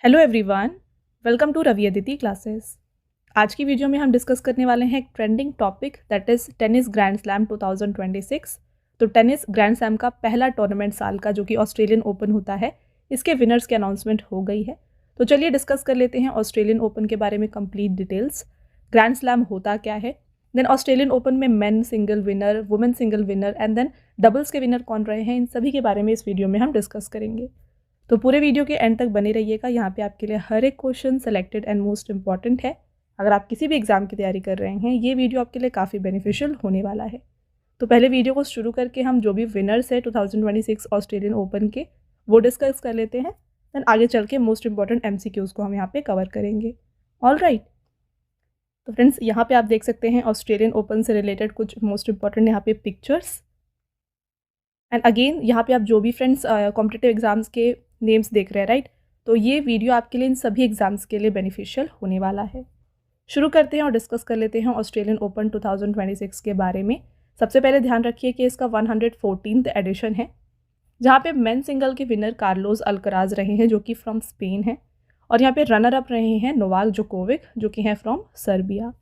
Hello everyone, welcome to Ravi Aditi classes. आज की video में हम डिस्कस करने वाले हैं एक trending topic that is tennis grand slam 2026। तो टेनिस ग्रैंड स्लैम का पहला टूर्नामेंट साल का जो कि ऑस्ट्रेलियन ओपन होता है, इसके विनर्स की अनाउंसमेंट हो गई है। तो चलिए डिस्कस कर लेते हैं ऑस्ट्रेलियन ओपन के बारे में कंप्लीट डिटेल्स। ग्रैंड स्लैम होता क्या है, देन ऑस्ट्रेलियन ओपन में men single winner, women single winner and then doubles के विनर कौन रहे हैं, इन सभी के बारे में इस वीडियो में हम डिस्कस करेंगे। तो पूरे वीडियो के एंड तक बने रहिएगा। यहाँ पे आपके लिए हर एक question selected and most important है। अगर आप किसी भी एग्जाम की तैयारी कर रहे हैं, ये वीडियो आपके लिए काफ़ी बेनिफिशियल होने वाला है। तो पहले वीडियो को शुरू करके हम जो भी विनर्स है 2026 ऑस्ट्रेलियन ओपन के, वो डिस्कस कर लेते हैं। देन आगे चल के मोस्ट इंपॉर्टेंट MCQs को हम यहाँ पे कवर करेंगे। All right. तो फ्रेंड्स, यहाँ पे आप देख सकते हैं ऑस्ट्रेलियन ओपन से रिलेटेड कुछ मोस्ट इंपॉर्टेंट यहाँ पे पिक्चर्स। एंड अगेन यहाँ पे आप जो भी फ्रेंड्स कॉम्पिटिटिव एग्जाम्स के नेम्स देख रहे हैं, राइट, तो ये वीडियो आपके लिए इन सभी एग्जाम्स के लिए बेनिफिशियल होने वाला है। शुरू करते हैं और डिस्कस कर लेते हैं ऑस्ट्रेलियन ओपन 2026 के बारे में। सबसे पहले ध्यान रखिए कि इसका 114th एडिशन है, जहाँ पे मेन सिंगल के विनर कार्लोस अल्कराज रहे हैं, जो कि फ्रॉम स्पेन है। और यहाँ पे रनर अप रहे हैं नोवाक जोकोविक, जो कि हैं from Serbia.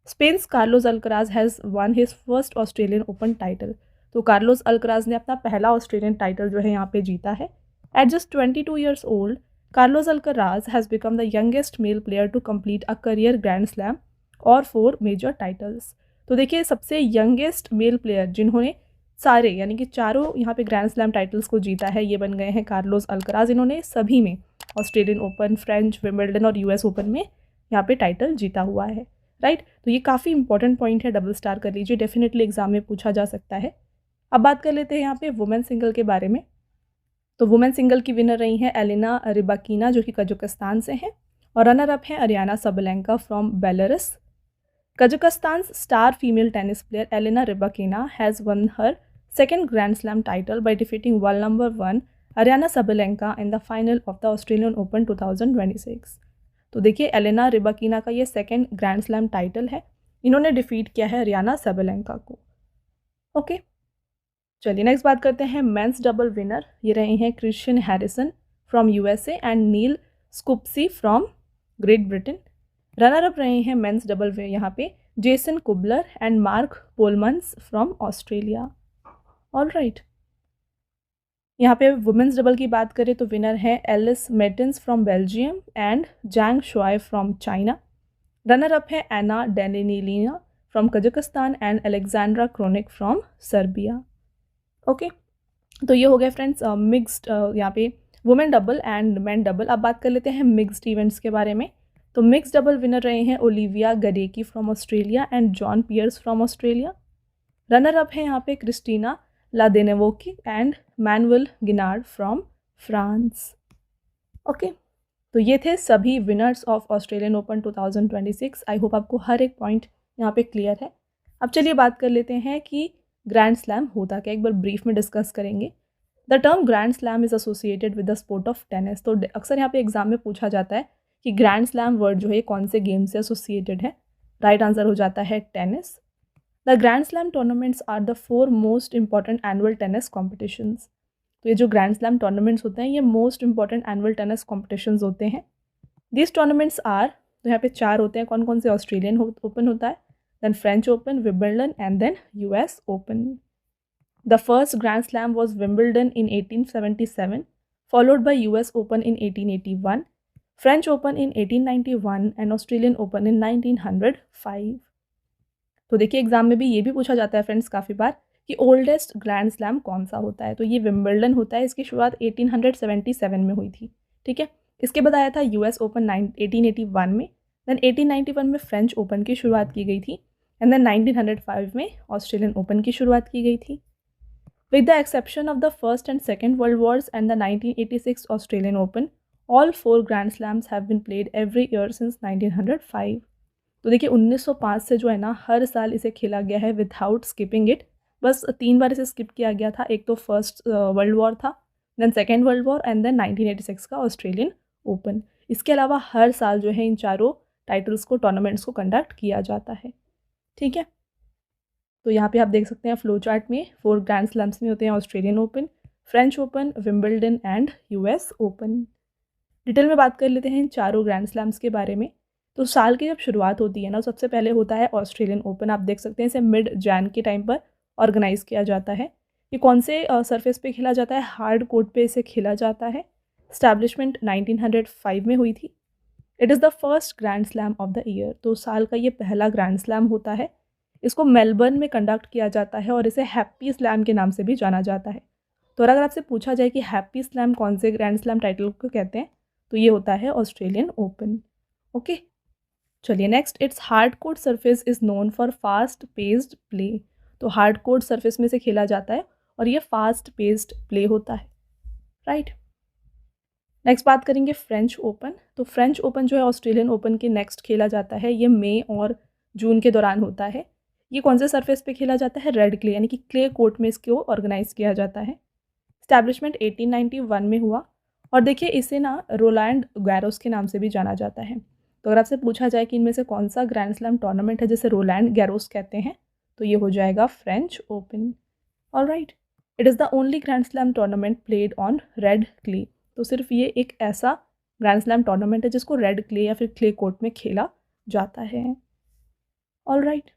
Spans Carlos Alcaraz has one his first Australian open title. तो कार्लोस अल्कराज ने अपना पहला ऑस्ट्रेलियन टाइटल जो है यहाँ पे जीता है। At just 22 years old, Carlos Alcaraz has become the youngest male player to complete a career Grand Slam और 4 मेजर टाइटल्स। तो देखिए, सबसे यंगेस्ट मेल प्लेयर जिन्होंने सारे यानी कि चारों यहाँ पे ग्रैंड स्लैम टाइटल्स को जीता है, ये बन गए हैं कार्लोस अल्कराज। इन्होंने सभी में ऑस्ट्रेलियन ओपन, फ्रेंच, विंबलडन और US ओपन में यहाँ पे टाइटल जीता हुआ है, राइट। तो ये काफ़ी इंपॉर्टेंट पॉइंट है, डबल स्टार कर लीजिए, डेफिनेटली एग्जाम में पूछा जा सकता है। अब बात कर लेते हैं यहाँ पे वुमेन सिंगल के बारे में। तो वुमेन सिंगल की विनर रही हैं एलिना रिबाकिना, जो कि कजाकिस्तान से हैं, और रनर अप हैं Aryna Sabalenka from Belarus. Kazakhstan star female tennis player Elena Rybakina has won her second Grand slam title by defeating world number 1 Aryna Sabalenka in the final of the Australian Open 2026। तो देखिए, Elena Rybakina का ये second Grand slam title है। इन्होंने defeat किया है Aryna Sabalenka को। Okay, चलिए नेक्स्ट बात करते हैं मेंस डबल विनर। ये रहे हैं Christian Harrison from USA and Neal Skupski from Great Britain. Runner up रहे हैं मेंस डबल वे यहाँ पे Jason Kubler and Mark Polmans from Australia. All right. यहाँ पे वुमेंस डबल की बात करें तो विनर है Elise Mertens from Belgium and Zhang Shuai from China. Runner up है Anna Danilina from Kazakhstan and Aleksandra Krunic from Serbia. Okay, तो ये हो गया फ्रेंड्स मिक्स्ड यहाँ पे women double and man double. अब बात कर लेते हैं मिक्स्ड इवेंट्स के बारे में। तो मिक्स्ड डबल विनर रहे हैं Olivia Gadecki from Australia and John Peers from Australia. Runner up है यहाँ पे Kristina Mladenovic and Manuel Guinard from France. Okay, तो ये थे सभी winners of Australian Open 2026। I hope आपको हर एक पॉइंट यहाँ पे क्लियर है। अब चलिए बात कर लेते हैं कि ग्रैंड स्लैम होता क्या, एक बार ब्रीफ में डिस्कस करेंगे। The term grand slam is associated with the sport of tennis. तो अक्सर यहाँ पे एग्जाम में पूछा जाता है कि ग्रैंड स्लैम वर्ड जो है कौन से गेम से एसोसिएटेड है। राइट आंसर हो जाता है tennis. The grand Slam tournaments are the 4 most important annual tennis competitions. तो ये जो ग्रैंड स्लैम टूर्नामेंट्स होते हैं, ये most important annual tennis competitions होते हैं। दिस टूर्नामेंट्स आर, तो यहाँ पे 4 होते हैं, कौन कौन से? ऑस्ट्रेलियन ओपन होता है, then French Open, Wimbledon and then US Open. The first Grand Slam was Wimbledon in 1877, followed by US Open in 1881, French Open in 1891 and Australian Open in 1905. तो देखिए, एग्जाम में भी ये भी पूछा जाता है फ्रेंड्स काफ़ी बार कि ओल्डेस्ट ग्रैंड स्लैम कौन सा होता है। तो ये विंबलडन होता है, इसकी शुरुआत 1877 में हुई थी, ठीक है। इसके बाद आया था US ओपन 1881 में, देन 1891 में फ्रेंच ओपन की शुरुआत की गई थी, एंड देन 1905 में ऑस्ट्रेलियन ओपन की शुरुआत की गई थी। With the exception of the First and Second World Wars and the 1986 Australian Open, all 4 Grand Slams have been played every year since 1905. तो देखिए, 1905 से जो है ना, हर साल इसे खेला गया है विदाउट स्किपिंग इट। बस 3 बार इसे स्किप किया गया था। एक तो फर्स्ट वर्ल्ड वॉर था, then second world war and then 1986 का ऑस्ट्रेलियन ओपन। इसके अलावा हर साल जो है इन चारों टाइटल्स को, टूर्नामेंट्स को कंडक्ट किया जाता है, ठीक है। तो यहाँ पे आप देख सकते हैं फ्लो चार्ट में 4 ग्रैंड स्लैम्स में होते हैं Australian open, French Open, Wimbledon and US open. Detail में बात कर लेते हैं इन चारों ग्रैंड स्लैम्स के बारे में। तो साल की जब शुरुआत होती है ना, सबसे पहले होता है ऑस्ट्रेलियन ओपन। आप देख सकते हैं इसे मिड जैन के टाइम पर ऑर्गेनाइज किया जाता है। ये कौन से सरफेस पे खेला जाता है? हार्ड कोर्ट पे इसे खेला जाता है। स्टैब्लिशमेंट 1905 में हुई थी। It is the first grand slam of the year. तो साल का ये पहला ग्रैंड स्लैम होता है। इसको मेलबर्न में कंडक्ट किया जाता है और इसे हैप्पी स्लैम के नाम से भी जाना जाता है। तो अगर आपसे पूछा जाए कि हैप्पी स्लैम कौन से ग्रैंड स्लैम टाइटल को कहते हैं, तो ये होता है ऑस्ट्रेलियन ओपन। ओके, चलिए next, it's hard court surface is known for fast paced play. तो हार्ड कोर्ट सरफेस में से खेला जाता है और ये फास्ट पेस्ड प्ले होता है, राइट। नेक्स्ट बात करेंगे फ्रेंच ओपन। तो फ्रेंच ओपन जो है ऑस्ट्रेलियन ओपन के नेक्स्ट खेला जाता है। ये मई और जून के दौरान होता है। ये कौन से सरफेस पे खेला जाता है? रेड क्ले, यानी कि क्ले कोर्ट में इसको ऑर्गेनाइज किया जाता है। स्टैब्लिशमेंट 1891 में हुआ। और देखिए इसे ना रोलैंड गैरोस के नाम से भी जाना जाता है। तो अगर आपसे पूछा जाए कि इनमें से कौन सा ग्रैंड स्लैम टूर्नामेंट है जिसे रोलैंड गैरोस कहते हैं, तो ये हो जाएगा French open. Alright, it is the only grand slam tournament played on red clay. तो सिर्फ ये एक ऐसा ग्रैंड स्लैम टूर्नामेंट है जिसको रेड क्ले या फिर क्ले कोर्ट में खेला जाता है। ऑलराइट,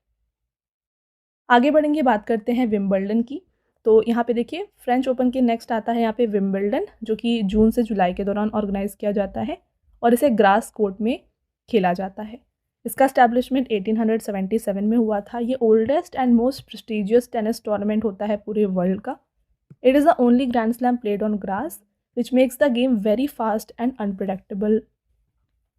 आगे बढ़ेंगे, बात करते हैं विंबलडन की। तो यहाँ पे देखिए फ्रेंच ओपन के नेक्स्ट आता है यहाँ पे विंबलडन, जो कि जून से जुलाई के दौरान ऑर्गेनाइज किया जाता है और इसे ग्रास कोर्ट में खेला जाता है। इसका स्टैब्लिशमेंट 1877 में हुआ था। ये oldest and most prestigious tennis tournament होता है पूरे वर्ल्ड का। It is the only grand slam played on grass which makes the game very fast and unpredictable.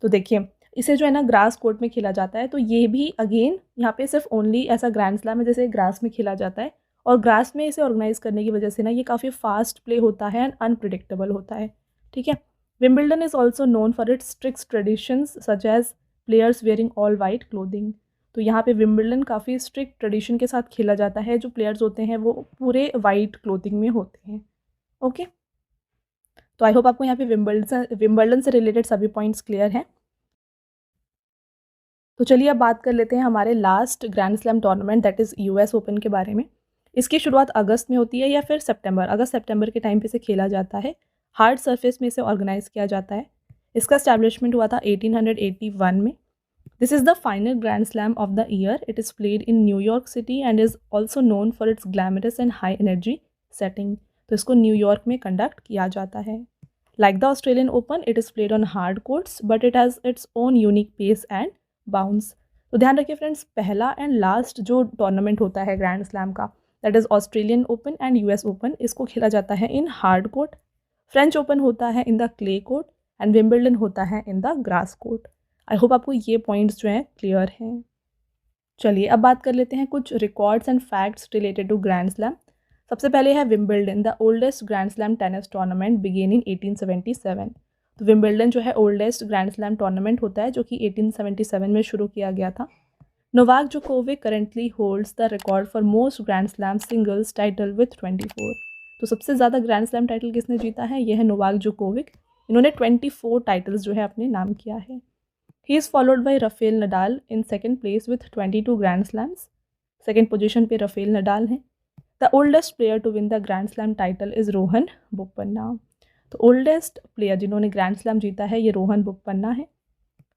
तो देखिए इसे जो है ना ग्रास कोर्ट में खेला जाता है। तो ये भी अगेन यहाँ पे सिर्फ ओनली ऐसा ग्रैंड स्लैम है जैसे ग्रास में खेला जाता है, और ग्रास में इसे ऑर्गेनाइज करने की वजह से ना ये काफ़ी फास्ट प्ले होता है एंड अनप्रिडिक्टेबल होता है, ठीक है। Wimbledon is also known for its strict traditions such as players wearing all white clothing. तो यहाँ पे विंबलडन काफ़ी स्ट्रिक्ट ट्रेडिशन के साथ खेला जाता है। जो प्लेयर्स होते हैं वो पूरे वाइट क्लोथिंग में होते हैं। ओके, तो आई होप आपको यहाँ पे विंबलडन से रिलेटेड सभी पॉइंट्स क्लियर हैं। तो चलिए अब बात कर लेते हैं हमारे last grand slam tournament that is US open के बारे में। इसकी शुरुआत अगस्त में होती है या फिर अगस्त सितंबर के टाइम पे से खेला जाता है। हार्ड सरफेस में इसे ऑर्गेनाइज किया जाता है। इसका स्टैब्लिशमेंट हुआ था 1881 में। This is the final Grand slam of the year. It is played in New York city and is also known for its glamorous and high energy setting. तो इसको न्यूयॉर्क में कंडक्ट किया जाता है। Like the Australian Open, it is played on hard courts but it has its own unique pace and bounce. तो ध्यान रखिए friends, पहला एंड लास्ट जो टूर्नामेंट होता है ग्रैंड स्लैम का, that is Australian open and US open, इसको खेला जाता है in hard court. French open होता है in the clay court and Wimbledon होता है in the grass court. I hope आपको ये पॉइंट्स जो हैं क्लियर हैं। चलिए अब बात कर लेते हैं कुछ records and facts related to grand slam. सबसे पहले है Wimbledon, the oldest grand slam tennis tournament began in 1877। तो विंबलडन जो है ओल्डेस्ट ग्रैंड स्लैम टूर्नामेंट होता है जो कि 1877 में शुरू किया गया था। Novak Djokovic currently holds the record for most grand slam singles title with 24। तो सबसे ज़्यादा ग्रैंड स्लैम टाइटल किसने जीता है? यह है नोवाक जोकोविक। इन्होंने 24 टाइटल्स जो है अपने नाम किया है। He is followed by Rafael Nadal in second place with 22 grand slams. Second position पे राफेल नडाल हैं। The oldest player to win the grand slam title is Rohan Bopanna. तो ओल्डेस्ट प्लेयर जिन्होंने ग्रैंड स्लैम जीता है ये रोहन बोपन्ना है।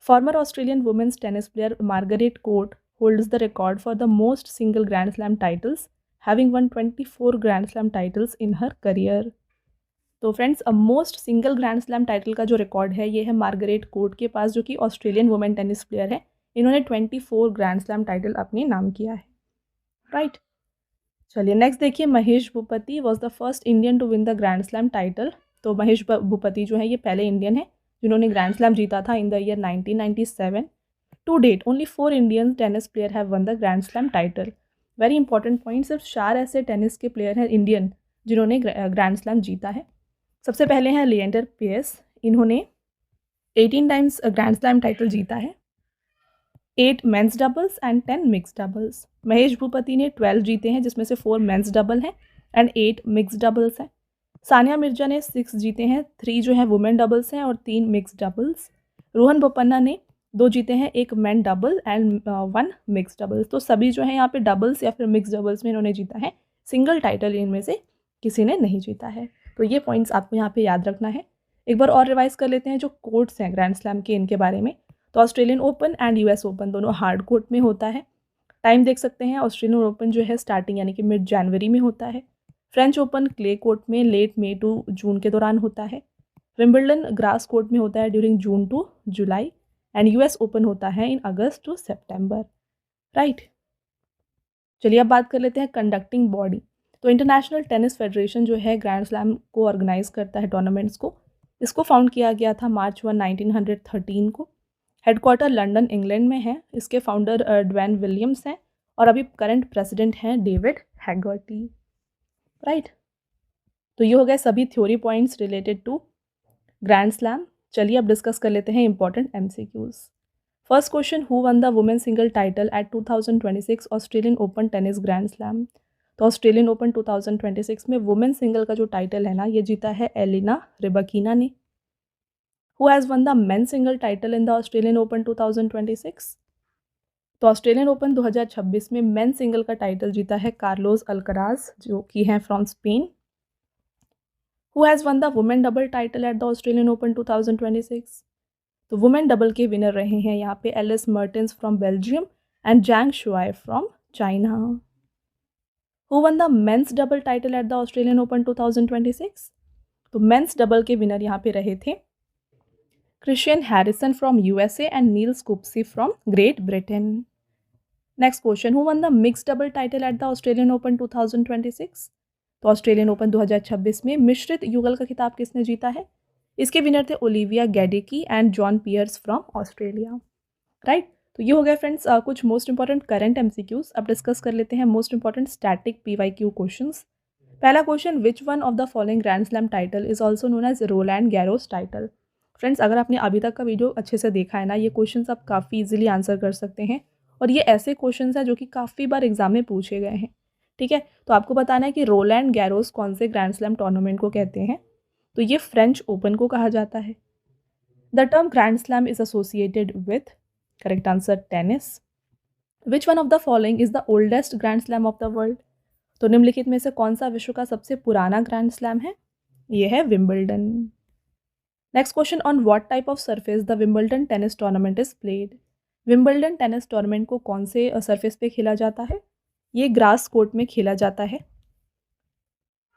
Former Australian women's tennis player Margaret Court holds the record for the most single grand slam titles, having won 24 grand slam titles in her career. तो friends, most single grand slam title का जो record है ये है Margaret court के पास, जो कि Australian women tennis player है। इन्होंने 24 ग्रैंड स्लैम टाइटल अपने नाम किया है, राइट। चलिए नेक्स्ट देखिए, Mahesh Bhupathi was the first Indian to win the grand slam title. तो महेश भूपति जो है ये पहले इंडियन है जिन्होंने ग्रैंड स्लैम जीता था in the year 1997। To date only 4 Indian tennis player have won the grand slam title. Very important point, सिर्फ 4 ऐसे टेनिस के प्लेयर हैं इंडियन जिन्होंने ग्रैंड स्लैम जीता है। सबसे पहले हैं लिएंडर पेस। इन्होंने 18 टाइम्स ग्रैंड स्लैम टाइटल जीता है, 8 men's doubles and 10 mix doubles. Mahesh Bhupathi ने 12 जीते हैं जिसमें से 4 मेंस डबल हैं एंड 8 मिक्स डबल्स हैं। सानिया मिर्जा ने 6 जीते हैं, 3 जो है वुमेन डबल्स हैं और 3 मिक्स डबल्स। रोहन बोपन्ना ने 2 जीते हैं, 1 main double and 1 mix doubles. तो सभी जो है यहाँ पे डबल्स या फिर मिक्स डबल्स में इन्होंने जीता है। सिंगल टाइटल इनमें से किसी ने नहीं जीता है। तो ये पॉइंट्स आपको यहाँ पे याद रखना है। एक बार और रिवाइज कर लेते हैं जो कोर्ट्स हैं ग्रैंड स्लैम के, इनके बारे में। तो Australian open and US open दोनों हार्ड कोर्ट में होता है। टाइम देख सकते हैं, ऑस्ट्रेलियन ओपन जो है स्टार्टिंग यानी कि मिड जनवरी में होता है। फ्रेंच ओपन क्ले कोर्ट में लेट मई टू जून के दौरान होता है। विंबलडन ग्रास कोर्ट में होता है during June to July. And US Open होता है इन अगस्त टू सितंबर, राइट। चलिए अब बात कर लेते हैं कंडक्टिंग बॉडी। तो इंटरनेशनल टेनिस फेडरेशन जो है ग्रैंड स्लैम को ऑर्गेनाइज करता है टूर्नामेंट्स को। इसको फाउंड किया गया था मार्च 1 1913 को। हेडक्वार्टर लंदन इंग्लैंड में है। इसके फाउंडर ड्वेन विलियम्स हैं और अभी करंट प्रेसिडेंट हैं डेविड हैगर्टी, राइट। तो ये हो गए सभी theory points related to grand slam. चलिए अब डिस्कस कर लेते हैं important MCQs. First question, who won the women single title at 2026 Australian Open tennis grand slam. तो ऑस्ट्रेलियन ओपन 2026 में वुमेन सिंगल का जो टाइटल है ना, ये जीता है एलिना रिबकीना ने। Who has won the men single title in the Australian Open 2026। तो ऑस्ट्रेलियन ओपन 2026 में मेन सिंगल का टाइटल जीता है कार्लोस अल्कराज, जो कि हैं from Spain. Who has won the women double title at the Australian Open 2026। तो women double के विनर रहे हैं यहाँ पे Elise Mertens from Belgium and Zhang Shuai from China. Who won the men's double title at the Australian Open 2026। तो men's double के winner यहाँ पे रहे थे Christian Harrison from USA and Neal Skupski from Great Britain. Next question, who won the mix double title at the Australian Open 2026। तो Australian Open 2026 में मिश्रित युगल का खिताब किसने जीता है। इसके विनर थे Olivia Gadecki and John Peers from Australia, right. तो ये हो गया फ्रेंड्स कुछ मोस्ट इंपॉर्टेंट करंट एमसीक्यूज। अब डिस्कस कर लेते हैं most important static PYQ questions. पहला question, which one of the following grand slam title is also known as Roland Garros title. Friends अगर आपने अभी तक का वीडियो अच्छे से देखा है ना, ये क्वेश्चंस आप काफ़ी इजीली आंसर कर सकते हैं और ये ऐसे क्वेश्चंस हैं जो कि काफ़ी बार एग्जाम में पूछे गए हैं, ठीक है। तो आपको बताना है कि रोलैंड गैरोस कौन से ग्रैंड स्लैम टूर्नामेंट को कहते हैं। तो ये फ्रेंच ओपन को कहा जाता है। The term grand slam is associated with, correct answer, tennis. Which one of the following is the oldest grand slam of the world. तो निम्नलिखित में से कौन सा विश्व का सबसे पुराना ग्रैंड स्लैम है। ये है Wimbledon. Next question, on what type of surface the Wimbledon tennis tournament is played. Wimbledon tennis tournament को कौन से सरफेस पे खेला जाता है। ये ग्रास कोर्ट में खेला जाता है।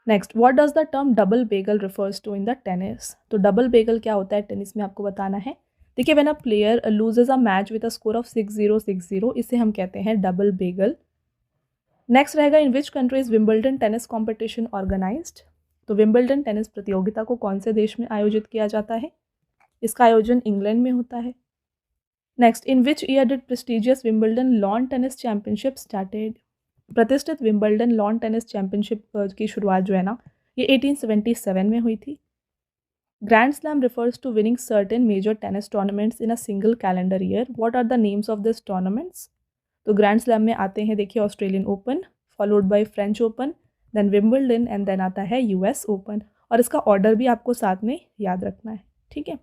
Next, what does the term double bagel refers to in the tennis. तो डबल बेगल क्या होता है टेनिस में, आपको बताना है। देखिए, when a player loses a match with a score of 6-0 6-0, इसे हम कहते हैं डबल बेगल। नेक्स्ट रहेगा, in which country is Wimbledon tennis competition organised. तो विंबलडन टेनिस प्रतियोगिता को कौन से देश में आयोजित किया जाता है। इसका आयोजन इंग्लैंड में होता है। Next, in which year did prestigious Wimbledon lawn tennis championship started. प्रतिष्ठित विंबलडन लॉन टेनिस चैंपियनशिप की शुरुआत जो है ना, ये 1877 में हुई थी। Grand slam refers to winning certain major tennis tournaments in a single calendar year. What are the names of this tournaments. तो ग्रैंड स्लैम में आते हैं, देखिए, Australian Open followed by French Open, then Wimbledon and then आता है US open. और इसका order भी आपको साथ में याद रखना है, ठीक है।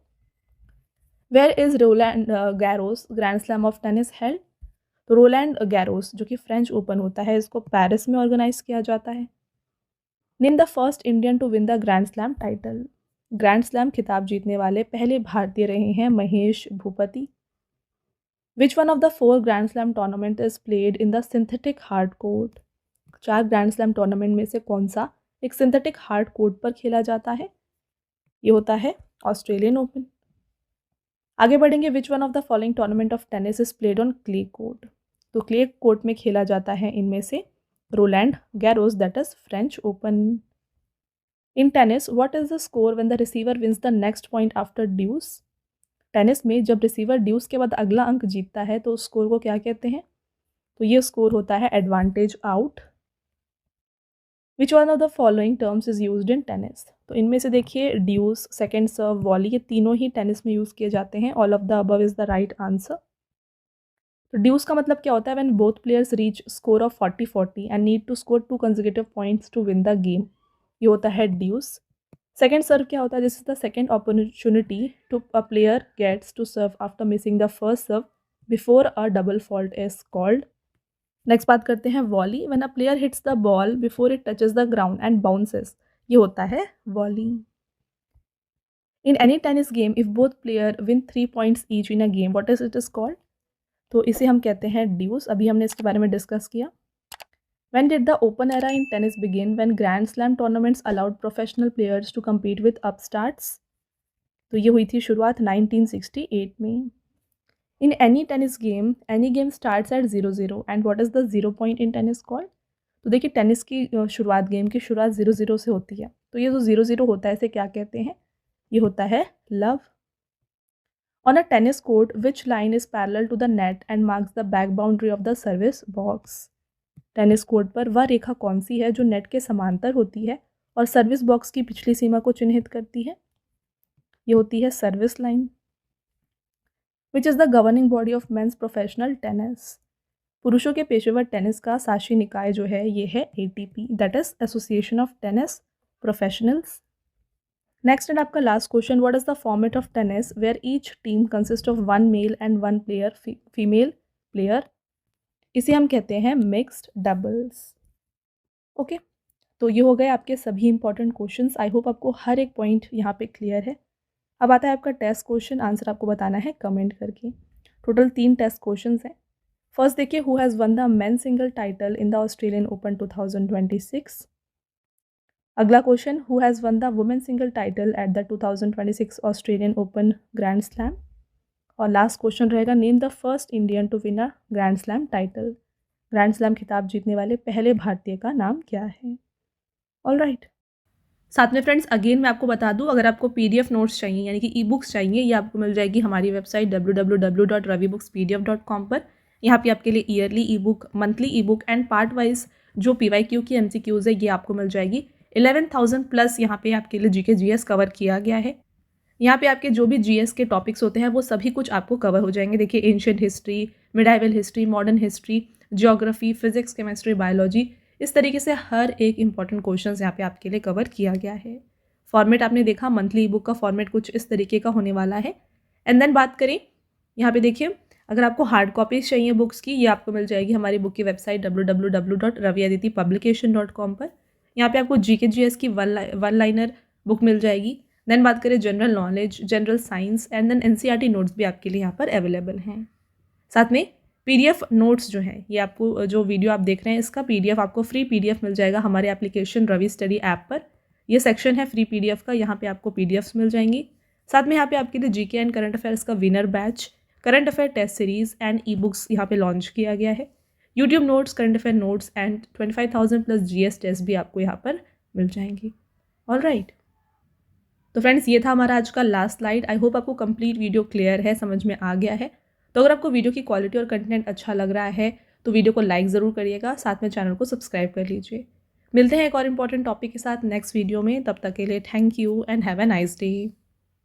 Where is Roland Garros grand slam of tennis held. तो रोलैंड गैरोस जो कि फ्रेंच ओपन होता है, इसको पेरिस में ऑर्गेनाइज किया जाता है। Name the first Indian to win the grand slam title. Grand slam खिताब जीतने वाले पहले भारतीय रहे हैं Mahesh Bhupathi. Which one of the 4 grand slam tournament is played in the synthetic hard court. 4 grand slam tournament में से कौन सा एक सिंथेटिक हार्ड कोर्ट पर खेला जाता है। ये होता है ऑस्ट्रेलियन ओपन। आगे बढ़ेंगे, which one of the following tournament of tennis is played on clay court. तो क्ले कोर्ट में खेला जाता है इनमें से Roland Garros, that is French Open. In tennis, what is the score when the receiver wins the next point after deuce. Tennis में जब receiver ड्यूस के बाद अगला अंक जीतता है तो उस स्कोर को क्या कहते हैं। तो ये स्कोर होता है advantage out. Which one of the following terms is used in tennis. तो इनमें से देखिए, ड्यूस, सेकेंड सर्व, वॉली, ये तीनों ही टेनिस में यूज़ किए जाते हैं। All of the above is the right answer. तो ड्यूस का मतलब क्या होता है, when both players reach score of 40-40 and need to score 2 consecutive points to win the game, ये होता है ड्यूस। सेकेंड सर्व क्या होता है, this is the second opportunity to a player gets to serve after missing the first serve before a double fault is called. Next बात करते हैं volley, when a player hits the ball before it touches the ground and bounces, ये होता है volley. In any tennis game if both player win 3 points each in a game what is it is called? तो इसे हम कहते हैं ड्यूस। अभी हमने इसके बारे में डिस्कस किया। When did the open era in tennis begin? When Grand Slam tournaments allowed professional players to compete with upstarts? तो ये हुई थी शुरुआत 1968 में। In any tennis game, any game starts at 0-0 and what is the 0 point in tennis called? तो देखिए tennis की शुरुआत, गेम की शुरुआत 0-0 से होती है। तो ये जो 0-0 होता है इसे क्या कहते हैं? ये होता है love. On a tennis court, which line is parallel to the net and marks the back boundary of the service box? Tennis court पर वह रेखा कौन सी है जो नेट के समांतर होती है और सर्विस बॉक्स की पिछली सीमा को चिन्हित करती है? ये होती है service line. Which is the governing body of men's professional tennis? पुरुषों के पेशेवर टेनिस का शासी निकाय जो है ये है ATP, that is association of tennis professionals. Next and आपका last question, what is the format of tennis where each team consist of 1 male and 1 player female player? इसे हम कहते हैं मिक्स्ड डबल्स। ओके, तो ये हो गए आपके सभी इंपॉर्टेंट क्वेश्चंस। आई होप आपको हर एक पॉइंट यहाँ पे क्लियर है। अब आता है आपका टेस्ट क्वेश्चन, आंसर आपको बताना है कमेंट करके। टोटल 3 टेस्ट क्वेश्चंस हैं। फर्स्ट देखिए, who has won the men single title in the Australian Open 2026? अगला question, who has won the women single title at the 2026 Australian Open grand slam? और last question रहेगा, name the first Indian to win a grand slam title. Grand slam खिताब जीतने वाले पहले भारतीय का नाम क्या है? All right. साथ में फ्रेंड्स अगेन मैं आपको बता दूं, अगर आपको PDF नोट्स चाहिए यानी कि ई बुक्स चाहिए, ये आपको मिल जाएगी हमारी वेबसाइट www.ravibookspdf.com पर। यहाँ पे आपके लिए yearly E book, monthly E book and part wise जो PYQ की MCQs है ये आपको मिल जाएगी। 11,000 प्लस यहाँ पे आपके लिए GK GS कवर किया गया है। यहाँ पे आपके जो भी GS के टॉपिक्स होते हैं वो सभी कुछ आपको कवर हो जाएंगे। देखिए ancient history, medieval history, modern history, geography, physics, chemistry, biology, इस तरीके से हर एक इंपॉर्टेंट क्वेश्चंस यहाँ पे आपके लिए कवर किया गया है। फॉर्मेट आपने देखा, मंथली बुक का फॉर्मेट कुछ इस तरीके का होने वाला है। एंड देन बात करें यहाँ पे देखिए, अगर आपको हार्ड कॉपीज चाहिए बुक्स की, ये आपको मिल जाएगी हमारी बुक की वेबसाइट www.raviaditipublication.com पर। यहाँ पे आपको GK GS की वन लाइनर बुक मिल जाएगी। देन बात करें general knowledge, general science and then NCERT notes भी आपके लिए यहाँ पर अवेलेबल हैं। साथ में PDF नोट्स जो है, ये आपको जो वीडियो आप देख रहे हैं इसका PDF आपको फ्री PDF मिल जाएगा हमारे एप्लीकेशन रवि स्टडी ऐप पर। ये सेक्शन है फ्री PDF का, यहाँ पे आपको PDFs मिल जाएंगी। साथ में यहाँ पे आपके लिए GK एंड करंट अफेयर्स का winner batch, current affair test series and e books यहाँ पे लॉन्च किया गया है। YouTube notes, current affair notes and 25,000 plus GS test भी आपको यहाँ पर मिल जाएंगी। ऑल राइट, तो फ्रेंड्स ये था हमारा आज का लास्ट स्लाइड। आई होप आपको कंप्लीट वीडियो क्लियर है, समझ में आ गया है। तो अगर आपको वीडियो की क्वालिटी और कंटेंट अच्छा लग रहा है तो वीडियो को लाइक ज़रूर करिएगा, साथ में चैनल को सब्सक्राइब कर लीजिए। मिलते हैं एक और इम्पॉर्टेंट टॉपिक के साथ नेक्स्ट वीडियो में, तब तक के लिए thank you and have a nice day.